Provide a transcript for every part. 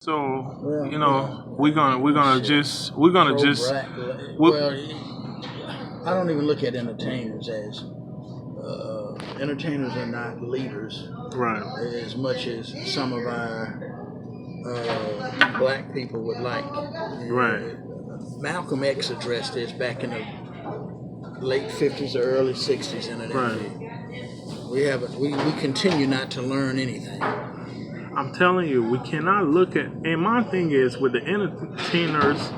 So Well, shit. we're gonna Pro just black. we, Well, I don't even look at entertainers as entertainers are not leaders right, as much as some of our black people would like. right. Malcolm X addressed this back in the late 50s or early 60s in an Right. interview. We continue not to learn anything. I'm telling you, we cannot look at. And my thing is with the entertainers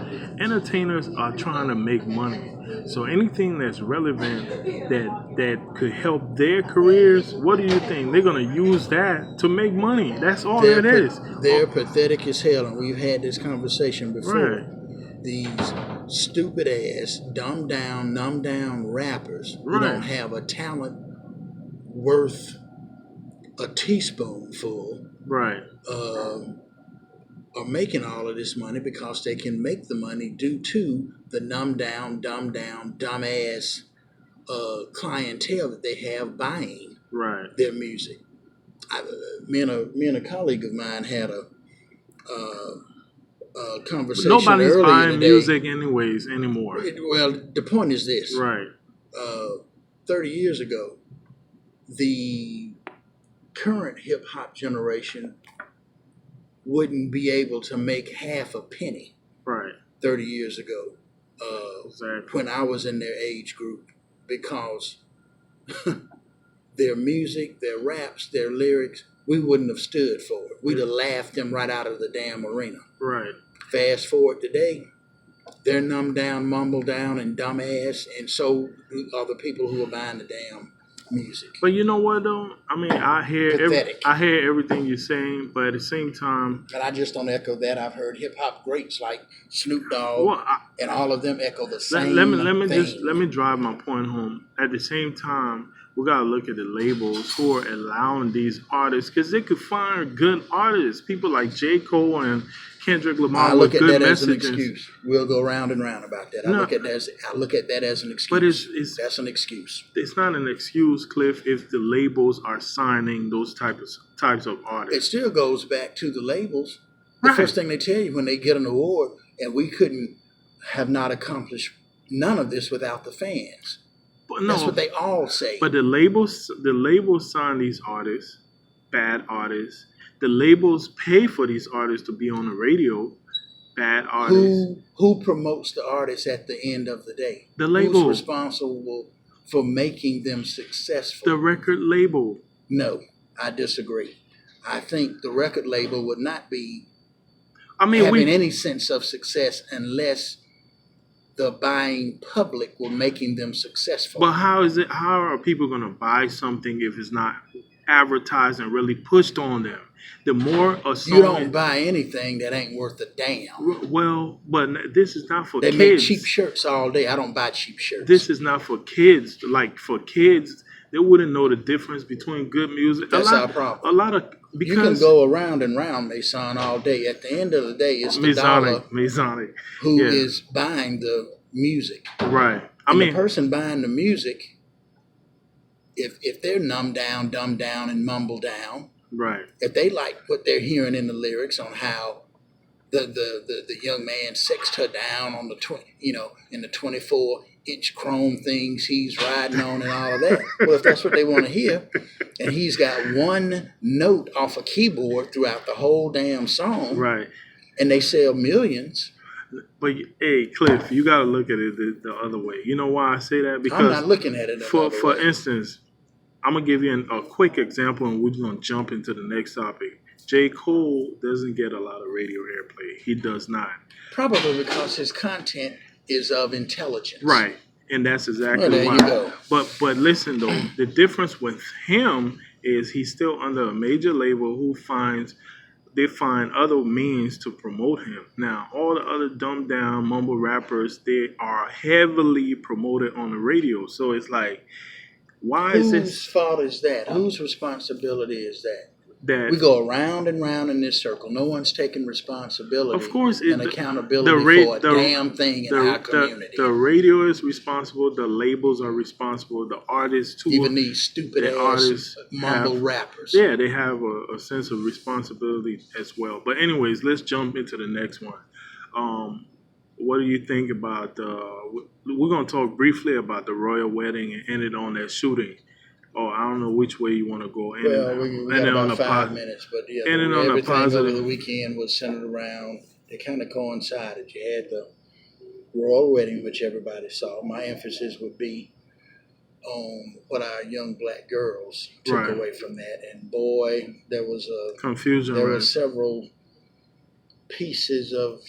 are trying to make money. So anything that's relevant that could help their careers, what do you think? They're gonna use that to make money. That's all They're it is. they're pathetic as hell, and we've had this conversation Right, before. These stupid ass, dumbed down, numbed down rappers who don't right, have a talent worth a teaspoonful right, uh, are making all of this money because they can make the money due to the numbed down, dumbed down, dumbass clientele that they have buying right. their music. I, me and a colleague of mine had a conversation Nobody's earlier buying today. music anyways anymore. Well, the point is this: Right, 30 years ago, the current hip hop generation wouldn't be able to make half a penny right. 30 years ago Exactly. when I was in their age group because their music, their raps, their lyrics, we wouldn't have stood for it. We'd have laughed them right out of the damn arena. Right. Fast forward today, they're numbed down, mumbled down, and dumbass, and so are the people who are buying the damn music. But you know what though? I mean, Pathetic. I hear everything you're saying, but at the same time, And I just don't echo that. I've heard hip hop greats like Snoop Dogg well, and all of them echo the same let thing. me drive my point home. At the same time, we gotta look at the labels who are allowing these artists because they could find good artists, people like J. Cole and Kendrick Lamar I with look at good that as an messages. excuse. We'll go round and round about that. I No, look at that as an excuse. but That's an excuse. it's not an excuse, Cliff, if the labels are signing those types of It artists. still goes back to the labels. The Right. first thing they tell you when they get an award, and we couldn't have not accomplished none of this without the fans. But That's no, what they all say. but the labels sign these artists, bad artists. The labels pay for these artists to be on the radio, bad artists. Who promotes the artists at the end of the day? The label. Who's responsible for making them successful? The record label. No, I disagree. I think the record label would not be I mean, having any sense of success unless the buying public were making them successful. but how is it? How are people going to buy something if it's not advertised and really pushed on them? The more a song, You don't buy anything that ain't worth a damn. well, but this is not for They kids. make cheap shirts all day. I don't buy cheap shirts. This is not for kids. Like for kids, they wouldn't know the difference between good music. That's our problem. A lot of You can go around and round, Mason, all day. At the end of the day, it's the dollar Masonic, who is buying the music. right. I And mean, the person buying the music, if they're numbed down, dumbed down, and mumbled down, right, if they like what they're hearing in the lyrics on how the young man sexed her down on in the 24-inch chrome things he's riding on and all of that. Well, if that's what they want to hear, and he's got one note off a keyboard throughout the whole damn song, right. and they sell millions. But hey, Cliff, you got to look at it the other way. You know why I say that? Because I'm not looking at it for another way. instance, I'm gonna give you a quick example, and we're gonna jump into the next topic. J. Cole doesn't get a lot of radio airplay. He does not. Probably because his content is of intelligence. Right. And that's exactly Well, there why. you go. But listen though, the difference with him is he's still under a major label who they find other means to promote him. Now, all the other dumbed down mumble rappers, they are heavily promoted on the radio. So it's like, why is Whose it? fault is that? Whose responsibility is that? that We go around and round in this circle. No one's taking of responsibility course and the accountability rate for a damn thing in our the community. radio is responsible, the labels are responsible, the artists Even too. these stupid The ass artists mumble have, rappers. yeah, they have a sense of responsibility as well. But anyways, let's jump into the next one. Um, what do you think about? We're gonna talk briefly about the royal wedding and end it on that shooting. Oh, I don't know which way you want to go. Well, we got about 5 minutes, but yeah, Ending on a everything over the positive. weekend was centered around. They kind of coincided. You had the royal wedding, which everybody saw. My emphasis would be on what our young black girls took Right. away from that. And boy, Confusion, there right? were several pieces of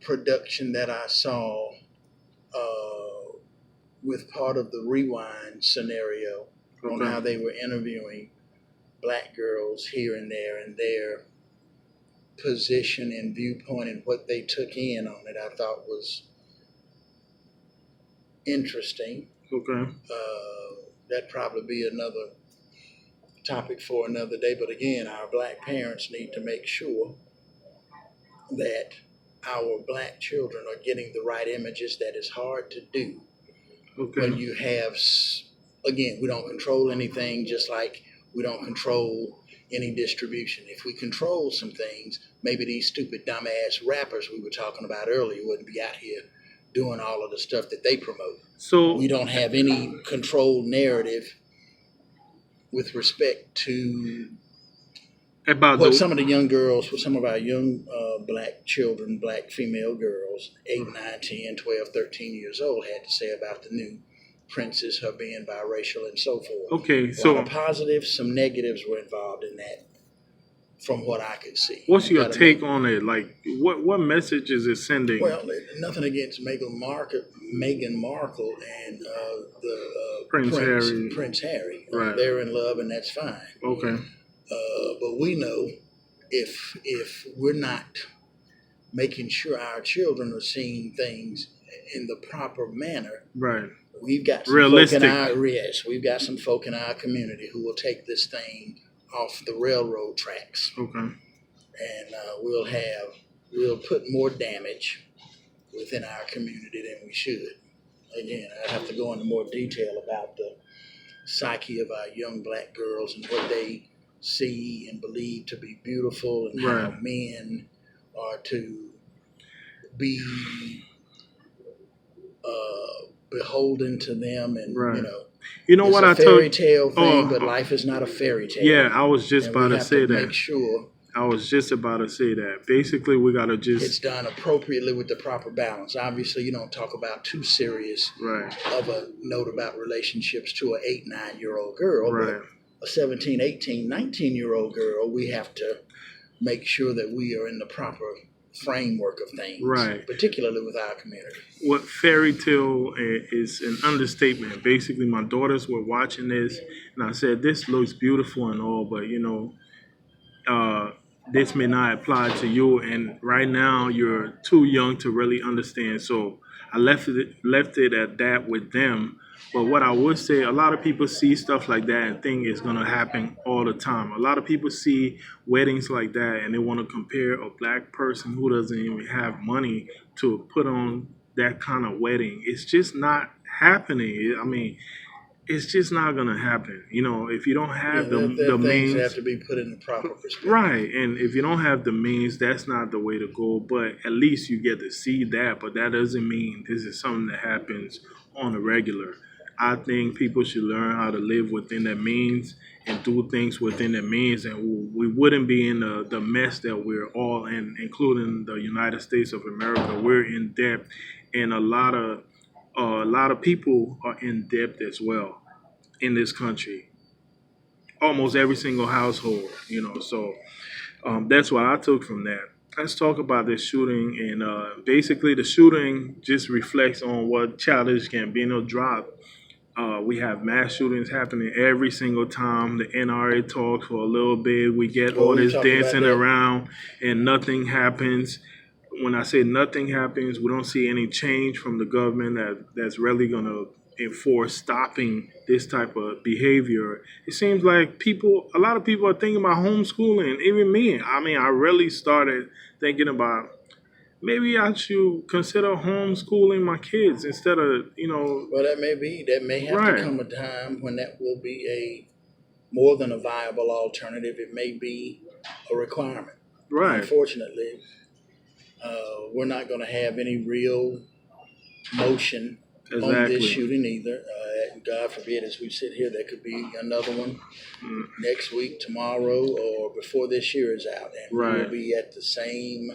production that I saw with part of the rewind scenario on how they were interviewing black girls here and there and their position and viewpoint and what they took in on it. I thought was interesting. Okay. That'd probably be another topic for another day. But again, our black parents need to make sure that our black children are getting the right images. That is hard to do when you have, again, we don't control anything, just like we don't control any distribution. If we control some things, maybe these stupid dumbass rappers we were talking about earlier wouldn't be out here doing all of the stuff that they promote. So we don't have any controlled narrative with respect to about what some of the young girls, what some of our young black children, black female girls, 8, 9, 10, 12, 13 years old had to say about the new princess, her being biracial and so forth. Okay, so a lot of positives, some negatives were involved in that from what I could see. What's your take on it? Like, what message is it sending? Well, nothing against Meghan Markle and the Prince Harry. Right. They're in love, and that's fine. Okay. But we know if we're not making sure our children are seeing things in the proper manner, right? We've got some realistic. We've got some folk in our community who will take this thing off the railroad tracks. Okay. And we'll put more damage within our community than we should. Again, I have to go into more detail about the psyche of our young black girls and what they see and believe to be beautiful, and how men are to be beholden to them, and you know what I told fairy tale thing, but life is not a fairy tale. Yeah, I was just about to say that. Make sure. I was just about to say that. Basically, we gotta it's done appropriately with the proper balance. Obviously, you don't talk about too serious of a note about relationships to an 8, 9-year-old girl, but a 17, 18, 19-year-old girl, we have to make sure that we are in the proper framework of things, particularly with our community. What fairy tale is an understatement. Basically, my daughters were watching this, and I said, "This looks beautiful and all, but this may not apply to you, and right now you're too young to really understand." So I left it at that with them. But what I would say, a lot of people see stuff like that and think it's going to happen all the time. A lot of people see weddings like that and they want to compare a black person who doesn't even have money to put on that kind of wedding. It's just not happening. I mean, it's just not going to happen. If you don't have the means, things have to be put in the proper perspective. Right, and if you don't have the means, that's not the way to go. But at least you get to see that. But that doesn't mean this is something that happens on a regular. I think people should learn how to live within their means and do things within their means, and we wouldn't be in the mess that we're all in, including the United States of America. We're in debt, and a lot of people are in debt as well in this country. Almost every single household, So that's what I took from that. Let's talk about this shooting, and basically the shooting just reflects on what Childish Gambino dropped. We have mass shootings happening every single time. The NRA talks for a little bit. We get all this dancing around and nothing happens. When I say nothing happens, we don't see any change from the government that's really going to for stopping this type of behavior. It seems like a lot of people are thinking about homeschooling. Even me, I mean, I really started thinking about maybe I should consider homeschooling my kids instead of, Well, that may be. That may have to right, come a time when that will be a more than a viable alternative. It may be a requirement. right, Unfortunately, we're not going to have any real motion on this exactly, shooting either. God forbid, as we sit here, there could be another one mm, next week, tomorrow, or before this year is out, and we will right. be at the same.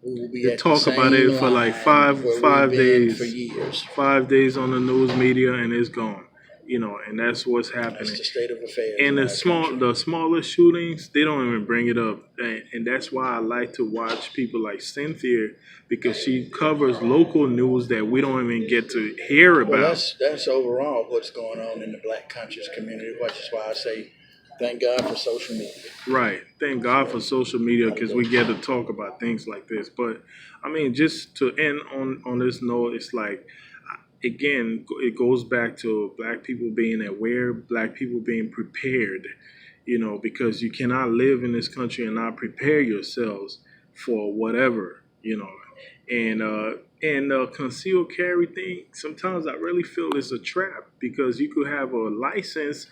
We will be They at the talk about same it for like line where we've five been for days, years. 5 days on the news media, and it's gone. And that's what's That's happening. the state of affairs And in our country. the smaller shootings, they don't even bring it up, and that's why I like to watch people like Cynthia because she covers local news that we don't even get to hear Well, about. that's overall what's going on in the Black conscious community, which is why I say thank God for social media. Right. Thank God for social media because we get to talk about things like this. But I mean, just to end on this note, it's like again, it goes back to black people being aware, black people being prepared, because you cannot live in this country and not prepare yourselves for whatever, and concealed carry thing, sometimes I really feel it's a trap because you could have a license,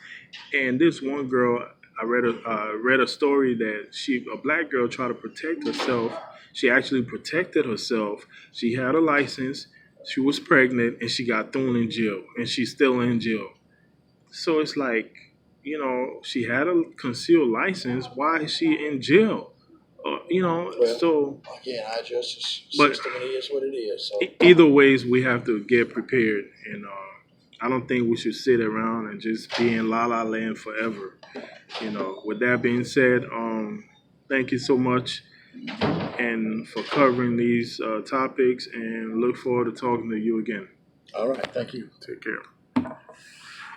and this one girl, I read a story that a black girl tried to protect herself. She actually protected herself. She had a license. She was pregnant and she got thrown in jail, and she's still in jail. So it's like, she had a concealed license. Why is she in jail? Well, So, again, our justice but system, it is what it is. So, either ways, we have to get prepared, and I don't think we should sit around and just be in la la land forever. With that being said, thank you so much and for covering these topics, and look forward to talking to you again. all right, thank you. Take care.